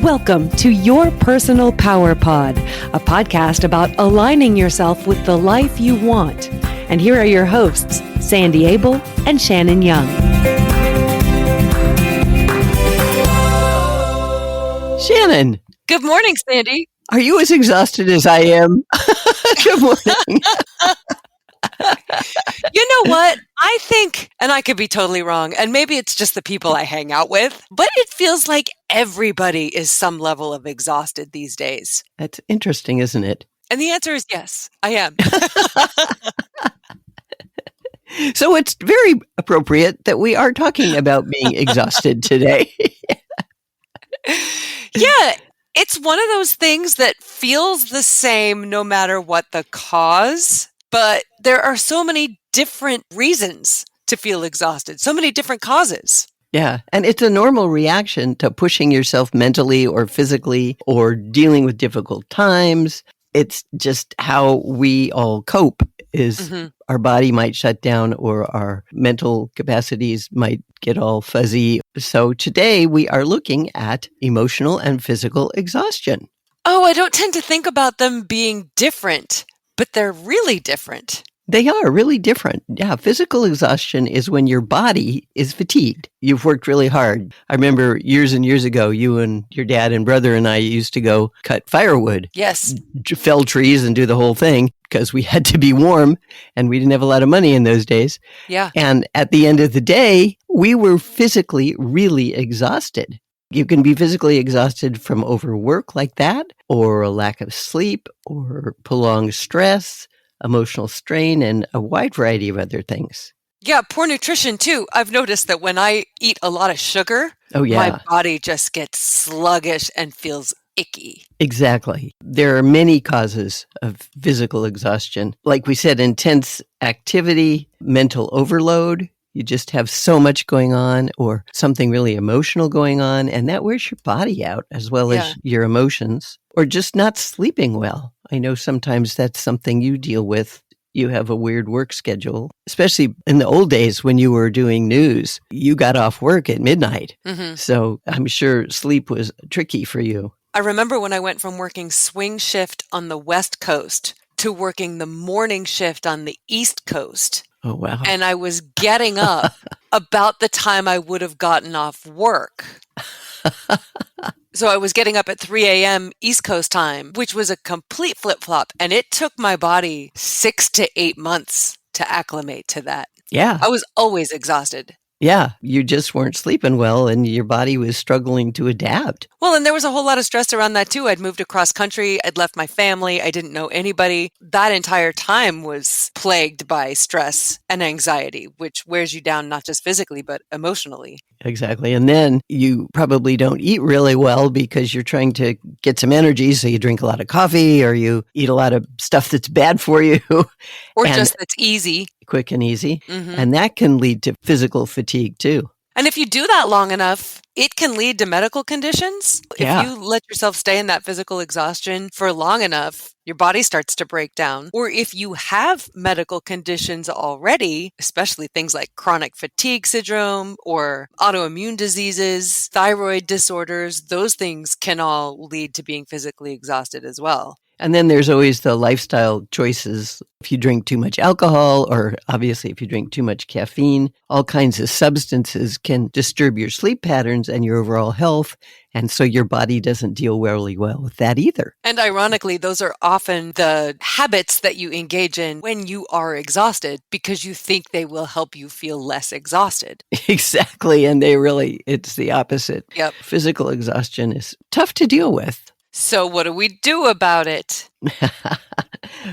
Welcome to Your Personal Power Pod, a podcast about aligning yourself with the life you want. And here are your hosts, Sandy Abel and Shannon Young. Shannon. Good morning, Sandy. Are you as exhausted as I am? Good morning. You know what? I think, and I could be totally wrong, and maybe it's just the people I hang out with, but it feels like everybody is some level of exhausted these days. That's interesting, isn't it? And the answer is yes, I am. So it's very appropriate that we are talking about being exhausted today. Yeah, it's one of those things that feels the same no matter what the cause, but there are so many different reasons to feel exhausted, so many different causes. Yeah, and it's a normal reaction to pushing yourself mentally or physically or dealing with difficult times. It's just how we all cope is our body might shut down or our mental capacities might get all fuzzy. So today we are looking at emotional and physical exhaustion. Oh, I don't tend to think about them being different, but they're really different. They are really different. Yeah, physical exhaustion is when your body is fatigued. You've worked really hard. I remember years and years ago, you and your dad and brother and I used to go cut firewood. Yes. Fell trees and do the whole thing because we had to be warm and we didn't have a lot of money in those days. Yeah. And at the end of the day, we were physically really exhausted. You can be physically exhausted from overwork like that, or a lack of sleep, or prolonged stress, emotional strain, and a wide variety of other things. Yeah, poor nutrition too. I've noticed that when I eat a lot of sugar, my body just gets sluggish and feels icky. Exactly. There are many causes of physical exhaustion. Like we said, intense activity, mental overload. You just have so much going on or something really emotional going on, and that wears your body out as well as your emotions, or just not sleeping well. I know sometimes that's something you deal with. You have a weird work schedule, especially in the old days when you were doing news. You got off work at midnight. So I'm sure sleep was tricky for you. I remember when I went from working swing shift on the West Coast to working the morning shift on the East Coast. Oh, wow. And I was getting up about the time I would have gotten off work. So I was getting up at 3 a.m. East Coast time, which was a complete flip-flop. And it took my body 6 to 8 months to acclimate to that. Yeah. I was always exhausted. Yeah, you just weren't sleeping well and your body was struggling to adapt. Well, and there was a whole lot of stress around that too. I'd moved across country. I'd left my family. I didn't know anybody. That entire time was plagued by stress and anxiety, which wears you down not just physically, but emotionally. Exactly. And then you probably don't eat really well because you're trying to get some energy. So you drink a lot of coffee or you eat a lot of stuff that's bad for you. Or just that's easy. Quick and easy. And that can lead to physical fatigue too. And if you do that long enough, it can lead to medical conditions. Yeah. If you let yourself stay in that physical exhaustion for long enough, your body starts to break down. Or if you have medical conditions already, especially things like chronic fatigue syndrome or autoimmune diseases, thyroid disorders, those things can all lead to being physically exhausted as well. And then there's always the lifestyle choices. If you drink too much alcohol, or obviously if you drink too much caffeine, all kinds of substances can disturb your sleep patterns and your overall health. And so your body doesn't deal really well with that either. And ironically, those are often the habits that you engage in when you are exhausted because you think they will help you feel less exhausted. Exactly. And it's the opposite. Yep. Physical exhaustion is tough to deal with. So what do we do about it?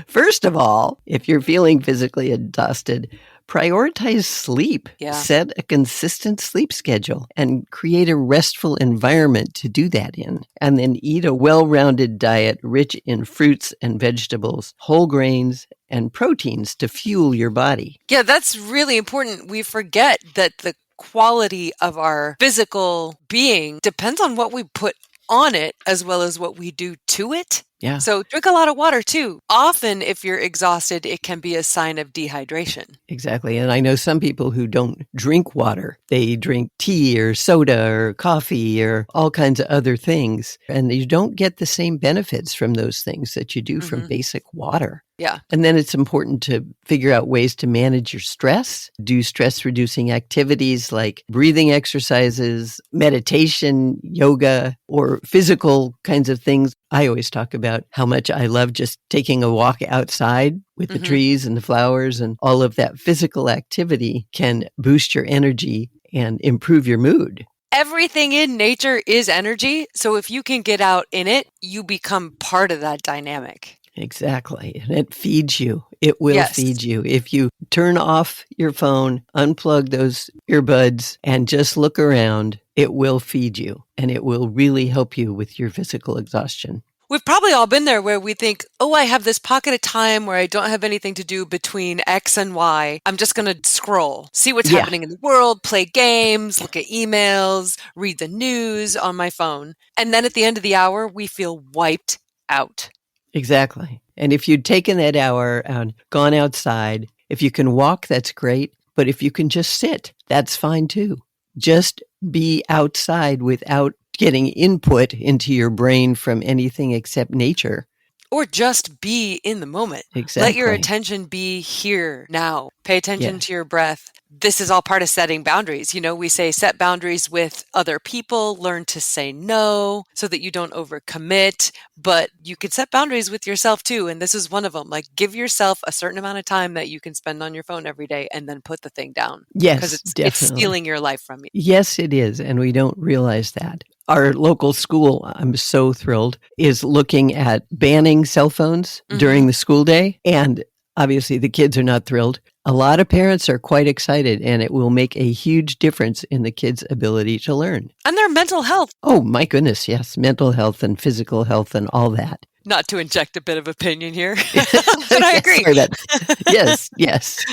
First of all, if you're feeling physically exhausted, prioritize sleep. Yeah. Set a consistent sleep schedule and create a restful environment to do that in. And then eat a well-rounded diet rich in fruits and vegetables, whole grains, and proteins to fuel your body. Yeah, that's really important. We forget that the quality of our physical being depends on what we put on it as well as what we do to it. Yeah. So drink a lot of water too. Often, if you're exhausted, it can be a sign of dehydration. Exactly. And I know some people who don't drink water. They drink tea or soda or coffee or all kinds of other things. And you don't get the same benefits from those things that you do from basic water. Yeah. And then it's important to figure out ways to manage your stress, do stress reducing activities like breathing exercises, meditation, yoga, or physical kinds of things. I always talk about how much I love just taking a walk outside with the trees and the flowers, and all of that physical activity can boost your energy and improve your mood. Everything in nature is energy. So if you can get out in it, you become part of that dynamic. Exactly. And it feeds you. It will Yes. feed you. If you turn off your phone, unplug those earbuds, and just look around, it will feed you. And it will really help you with your physical exhaustion. We've probably all been there where we think, oh, I have this pocket of time where I don't have anything to do between X and Y. I'm just going to scroll, see what's happening in the world, play games, look at emails, read the news on my phone. And then at the end of the hour, we feel wiped out. Exactly. And if you'd taken that hour and gone outside, if you can walk, that's great. But if you can just sit, that's fine too. Just be outside without getting input into your brain from anything except nature. Or just be in the moment. Exactly. Let your attention be here now. Pay attention Yeah. to your breath. This is all part of setting boundaries. You know, we say set boundaries with other people, learn to say no so that you don't overcommit, but you could set boundaries with yourself too. And this is one of them. Like, give yourself a certain amount of time that you can spend on your phone every day and then put the thing down. Yes, Because it's definitely. stealing your life from you. Yes, it is. And we don't realize that. Our local school, I'm so thrilled, is looking at banning cell phones during the school day. And obviously the kids are not thrilled. A lot of parents are quite excited, and it will make a huge difference in the kids' ability to learn. And their mental health. Oh, my goodness. Yes. Mental health and physical health and all that. Not to inject a bit of opinion here, but I agree. Sorry about that. Yes, yes.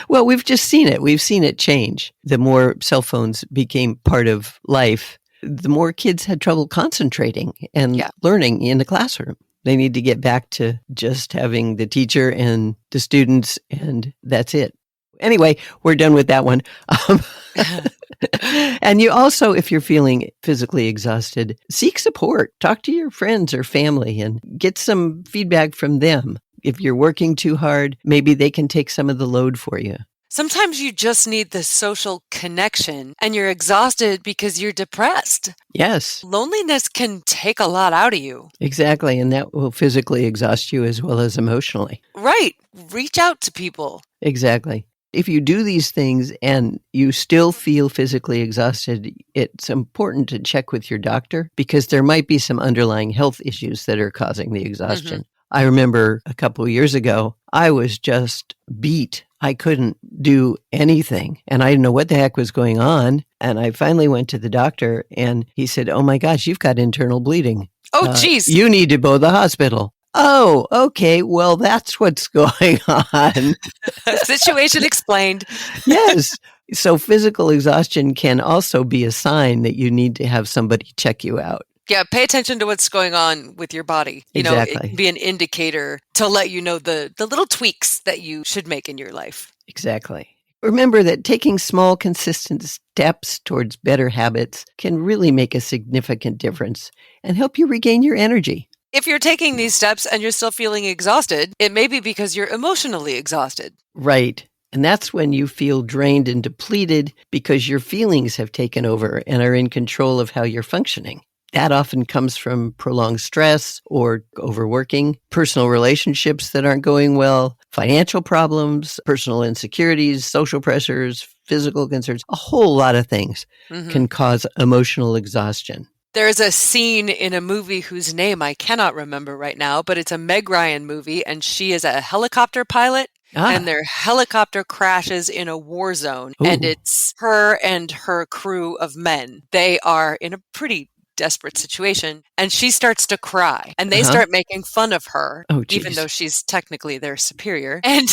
Well, we've just seen it. We've seen it change. The more cell phones became part of life, the more kids had trouble concentrating and learning in the classroom. They need to get back to just having the teacher and the students, and that's it. Anyway, we're done with that one. And you also, if you're feeling physically exhausted, seek support. Talk to your friends or family and get some feedback from them. If you're working too hard, maybe they can take some of the load for you. Sometimes you just need the social connection and you're exhausted because you're depressed. Yes. Loneliness can take a lot out of you. Exactly. And that will physically exhaust you as well as emotionally. Right. Reach out to people. Exactly. If you do these things and you still feel physically exhausted, it's important to check with your doctor because there might be some underlying health issues that are causing the exhaustion. I remember a couple of years ago, I was just beat. I couldn't do anything and I didn't know what the heck was going on. And I finally went to the doctor and he said, "Oh my gosh, you've got internal bleeding. Oh, geez. You need to go to the hospital." Oh, okay. Well, that's what's going on. Situation explained. Yes. So physical exhaustion can also be a sign that you need to have somebody check you out. Yeah, pay attention to what's going on with your body. You know, it can be an indicator to let you know the little tweaks that you should make in your life. Exactly. Remember that taking small, consistent steps towards better habits can really make a significant difference and help you regain your energy. If you're taking these steps and you're still feeling exhausted, it may be because you're emotionally exhausted. Right. And that's when you feel drained and depleted because your feelings have taken over and are in control of how you're functioning. That often comes from prolonged stress or overworking, personal relationships that aren't going well, financial problems, personal insecurities, social pressures, physical concerns. A whole lot of things can cause emotional exhaustion. There's a scene in a movie whose name I cannot remember right now, but it's a Meg Ryan movie, and she is a helicopter pilot, and their helicopter crashes in a war zone, and it's her and her crew of men. They are in a pretty desperate situation, and she starts to cry, and they start making fun of her, even though she's technically their superior. And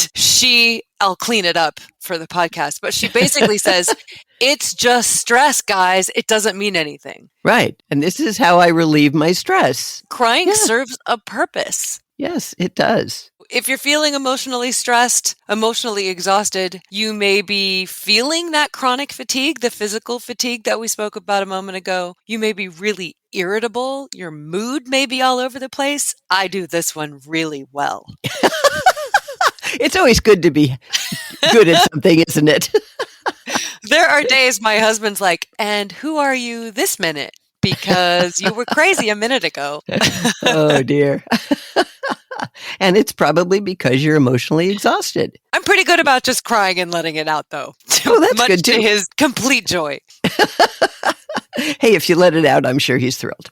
I'll clean it up for the podcast, but she basically says, it's just stress, guys. It doesn't mean anything. Right. And this is how I relieve my stress. Crying serves a purpose. Yes, it does. If you're feeling emotionally stressed, emotionally exhausted, you may be feeling that chronic fatigue, the physical fatigue that we spoke about a moment ago. You may be really irritable. Your mood may be all over the place. I do this one really well. It's always good to be good at something, isn't it? There are days my husband's like, and who are you this minute? Because you were crazy a minute ago. Oh, dear. And it's probably because you're emotionally exhausted. I'm pretty good about just crying and letting it out, though. Oh, that's Much good, too. to his complete joy. Hey, if you let it out, I'm sure he's thrilled.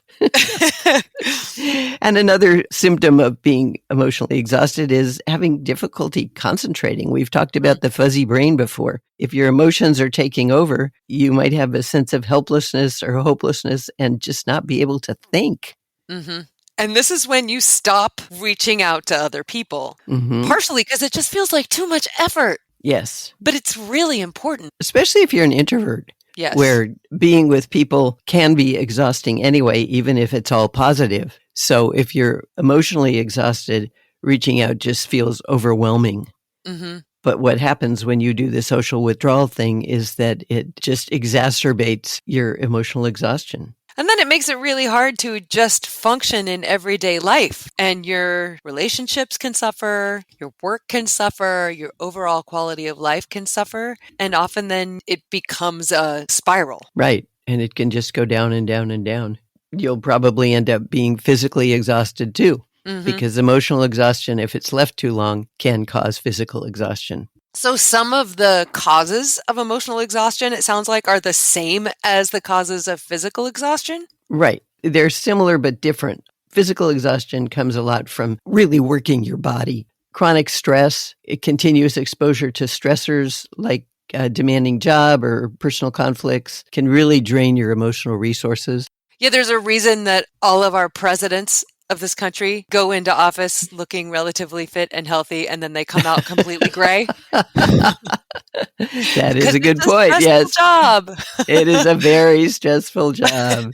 And another symptom of being emotionally exhausted is having difficulty concentrating. We've talked about the fuzzy brain before. If your emotions are taking over, you might have a sense of helplessness or hopelessness and just not be able to think. Mm-hmm. And this is when you stop reaching out to other people, partially because it just feels like too much effort. Yes. But it's really important. Especially if you're an introvert. Yes. Where being with people can be exhausting anyway, even if it's all positive. So if you're emotionally exhausted, reaching out just feels overwhelming. Mm-hmm. But what happens when you do the social withdrawal thing is that it just exacerbates your emotional exhaustion. And then it makes it really hard to just function in everyday life. And your relationships can suffer, your work can suffer, your overall quality of life can suffer. And often then it becomes a spiral. Right. And it can just go down and down and down. You'll probably end up being physically exhausted too, because emotional exhaustion, if it's left too long, can cause physical exhaustion. So some of the causes of emotional exhaustion, it sounds like, are the same as the causes of physical exhaustion? Right. They're similar but different. Physical exhaustion comes a lot from really working your body. Chronic stress, continuous exposure to stressors like a demanding job or personal conflicts can really drain your emotional resources. Yeah, there's a reason that all of our presidents of this country go into office looking relatively fit and healthy, and then they come out completely gray. That is a good point. Yes. Job. It is a very stressful job.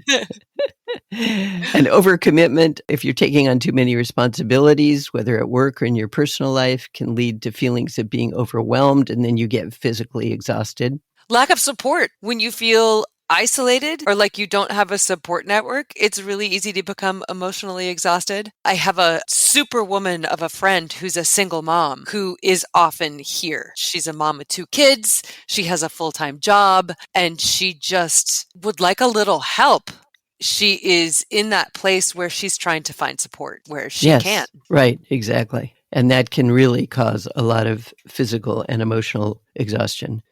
And overcommitment, if you're taking on too many responsibilities, whether at work or in your personal life, can lead to feelings of being overwhelmed, and then you get physically exhausted. Lack of support. When you feel isolated or like you don't have a support network, it's really easy to become emotionally exhausted. I have a superwoman of a friend who's a single mom who is often here. She's a mom with 2 kids. She has a full-time job, and she just would like a little help. She is in that place where she's trying to find support where she can. Right, exactly. And that can really cause a lot of physical and emotional exhaustion.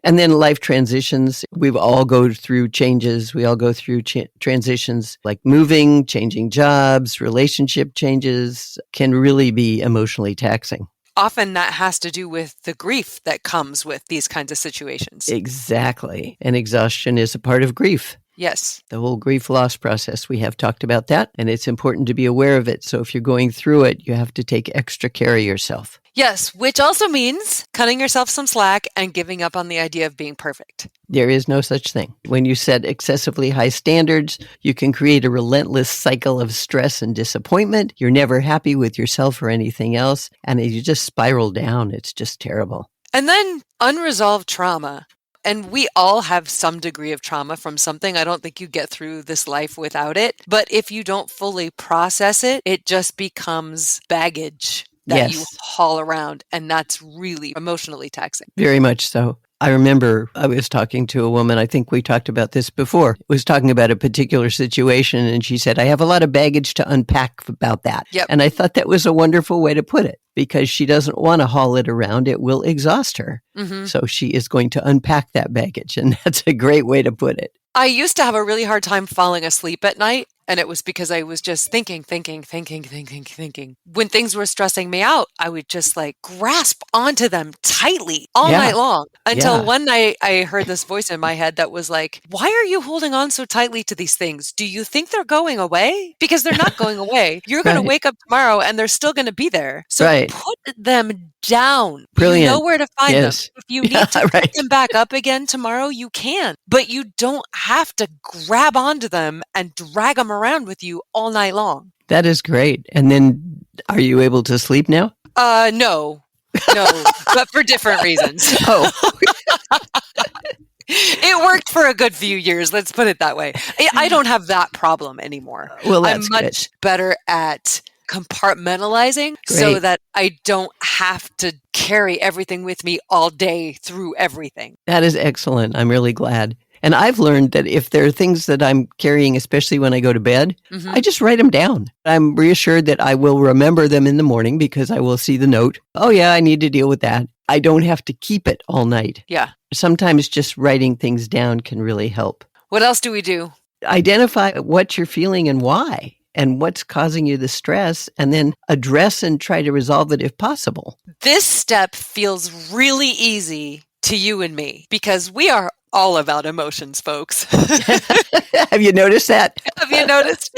And then life transitions. We all go through changes. We all go through transitions like moving, changing jobs, relationship changes can really be emotionally taxing. Often that has to do with the grief that comes with these kinds of situations. Exactly. And exhaustion is a part of grief. Yes. The whole grief loss process, we have talked about that, and it's important to be aware of it. So if you're going through it, you have to take extra care of yourself. Yes, which also means cutting yourself some slack and giving up on the idea of being perfect. There is no such thing. When you set excessively high standards, you can create a relentless cycle of stress and disappointment. You're never happy with yourself or anything else, and you just spiral down. It's just terrible. And then unresolved trauma. And we all have some degree of trauma from something. I don't think you get through this life without it. But if you don't fully process it, it just becomes baggage that you haul around. And that's really emotionally taxing. Very much so. I remember I was talking to a woman, I think we talked about this before, was talking about a particular situation, and she said, I have a lot of baggage to unpack about that. Yep. And I thought that was a wonderful way to put it, because she doesn't want to haul it around. It will exhaust her. So she is going to unpack that baggage, and that's a great way to put it. I used to have a really hard time falling asleep at night. And it was because I was just thinking. When things were stressing me out, I would just like grasp onto them tightly all night long until one night I heard this voice in my head that was like, why are you holding on so tightly to these things? Do you think they're going away? Because they're not going away. You're going to wake up tomorrow and they're still going to be there. So put them down. Brilliant. You know where to find them. If you need to put them back up again tomorrow, you can. But you don't have to grab onto them and drag them around with you all night long. That is great. And then are you able to sleep now? No, but for different reasons. Oh. It worked for a good few years. Let's put it that way. I don't have that problem anymore. Well, that's I'm much better at compartmentalizing so that I don't have to carry everything with me all day through everything. That is excellent. I'm really glad. And I've learned that if there are things that I'm carrying, especially when I go to bed, I just write them down. I'm reassured that I will remember them in the morning because I will see the note. Oh, yeah, I need to deal with that. I don't have to keep it all night. Yeah. Sometimes just writing things down can really help. What else do we do? Identify what you're feeling and why, and what's causing you the stress, and then address and try to resolve it if possible. This step feels really easy to you and me because we are all about emotions, folks. Have you noticed that? Have you noticed?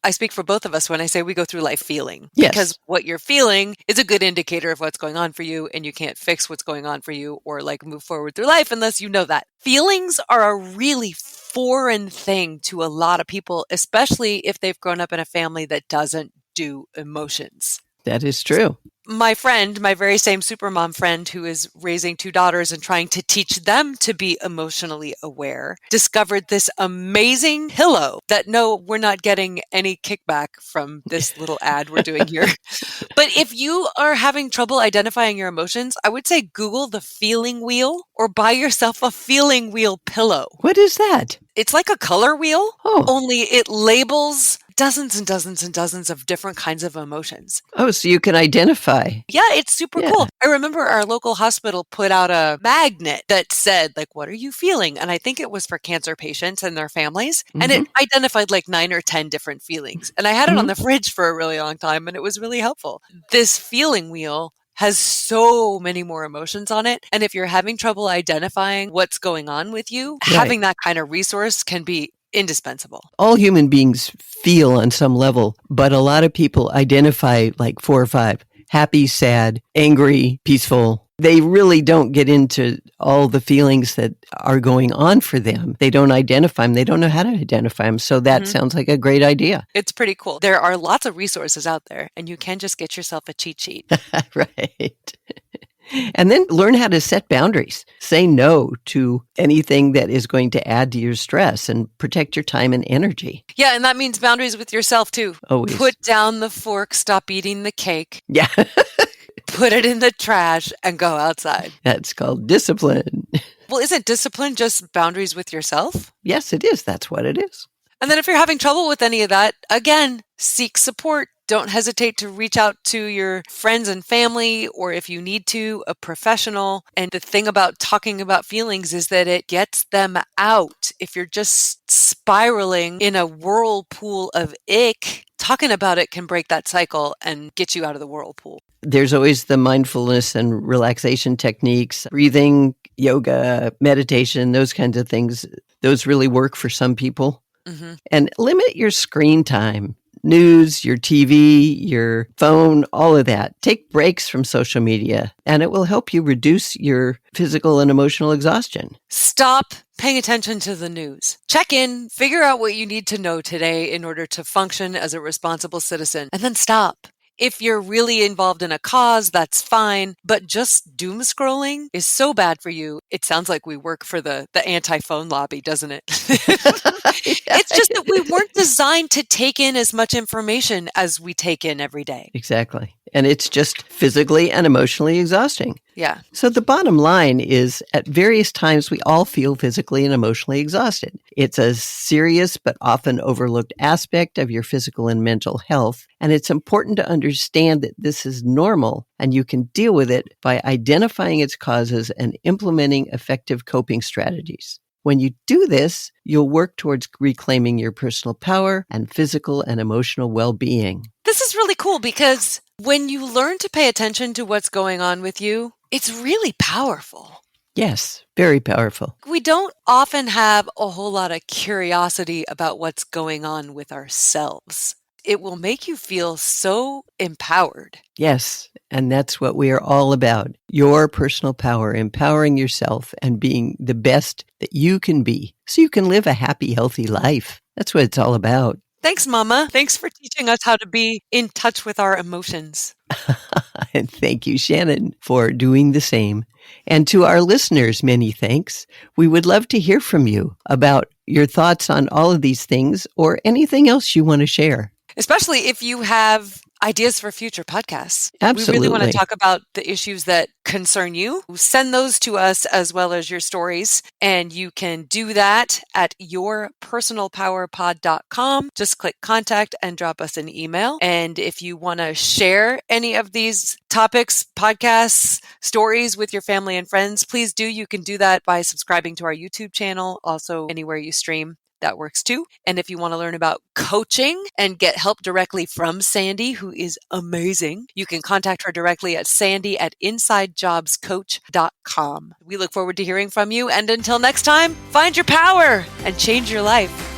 I speak for both of us when I say we go through life feeling. Yes. Because what you're feeling is a good indicator of what's going on for you, and you can't fix what's going on for you or like move forward through life unless you know that. Feelings are a really foreign thing to a lot of people, especially if they've grown up in a family that doesn't do emotions. That is true. My friend, my very same supermom friend who is raising 2 daughters and trying to teach them to be emotionally aware, discovered this amazing pillow that we're not getting any kickback from this little ad we're doing here. But if you are having trouble identifying your emotions, I would say Google the feeling wheel or buy yourself a feeling wheel pillow. What is that? It's like a color wheel, only it labels dozens and dozens and dozens of different kinds of emotions. Oh, so you can identify. Yeah, it's super cool. I remember our local hospital put out a magnet that said, like, what are you feeling? And I think it was for cancer patients and their families. And it identified like 9 or 10 different feelings. And I had it on the fridge for a really long time, and it was really helpful. This feeling wheel has so many more emotions on it. And if you're having trouble identifying what's going on with you, having that kind of resource can be indispensable. All human beings feel on some level, but a lot of people identify like 4 or 5. Happy, sad, angry, peaceful. They really don't get into all the feelings that are going on for them. They don't identify them. They don't know how to identify them. So that sounds like a great idea. It's pretty cool. There are lots of resources out there, and you can just get yourself a cheat sheet. Right. And then learn how to set boundaries. Say no to anything that is going to add to your stress and protect your time and energy. Yeah, and that means boundaries with yourself too. Always. Put down the fork, stop eating the cake. Yeah. Put it in the trash and go outside. That's called discipline. Well, isn't discipline just boundaries with yourself? Yes, it is. That's what it is. And then if you're having trouble with any of that, again, seek support. Don't hesitate to reach out to your friends and family, or if you need to, a professional. And the thing about talking about feelings is that it gets them out. If you're just spiraling in a whirlpool of ick, talking about it can break that cycle and get you out of the whirlpool. There's always the mindfulness and relaxation techniques, breathing, yoga, meditation, those kinds of things. Those really work for some people. And limit your screen time. News, your TV, your phone, all of that. Take breaks from social media, and it will help you reduce your physical and emotional exhaustion. Stop paying attention to the news. Check in, figure out what you need to know today in order to function as a responsible citizen, and then stop. If you're really involved in a cause, that's fine, but just doom scrolling is so bad for you. It sounds like we work for the anti-phone lobby, doesn't it? It's just that we weren't designed to take in as much information as we take in every day. Exactly. And it's just physically and emotionally exhausting. Yeah. So the bottom line is at various times we all feel physically and emotionally exhausted. It's a serious but often overlooked aspect of your physical and mental health. And it's important to understand that this is normal and you can deal with it by identifying its causes and implementing effective coping strategies. When you do this, you'll work towards reclaiming your personal power and physical and emotional well-being. This is really cool because when you learn to pay attention to what's going on with you, it's really powerful. Yes, very powerful. We don't often have a whole lot of curiosity about what's going on with ourselves. It will make you feel so empowered. Yes, and that's what we are all about. Your personal power, empowering yourself and being the best that you can be so you can live a happy, healthy life. That's what it's all about. Thanks, Mama. Thanks for teaching us how to be in touch with our emotions. And thank you, Shannon, for doing the same. And to our listeners, many thanks. We would love to hear from you about your thoughts on all of these things or anything else you want to share. Especially if you have ideas for future podcasts. Absolutely. We really want to talk about the issues that concern you. Send those to us as well as your stories. And you can do that at yourpersonalpowerpod.com. Just click contact and drop us an email. And if you want to share any of these topics, podcasts, stories with your family and friends, please do. You can do that by subscribing to our YouTube channel, also anywhere you stream. That works too. And if you want to learn about coaching and get help directly from Sandy, who is amazing, you can contact her directly at sandy@insidejobscoach.com. We look forward to hearing from you. And until next time, find your power and change your life.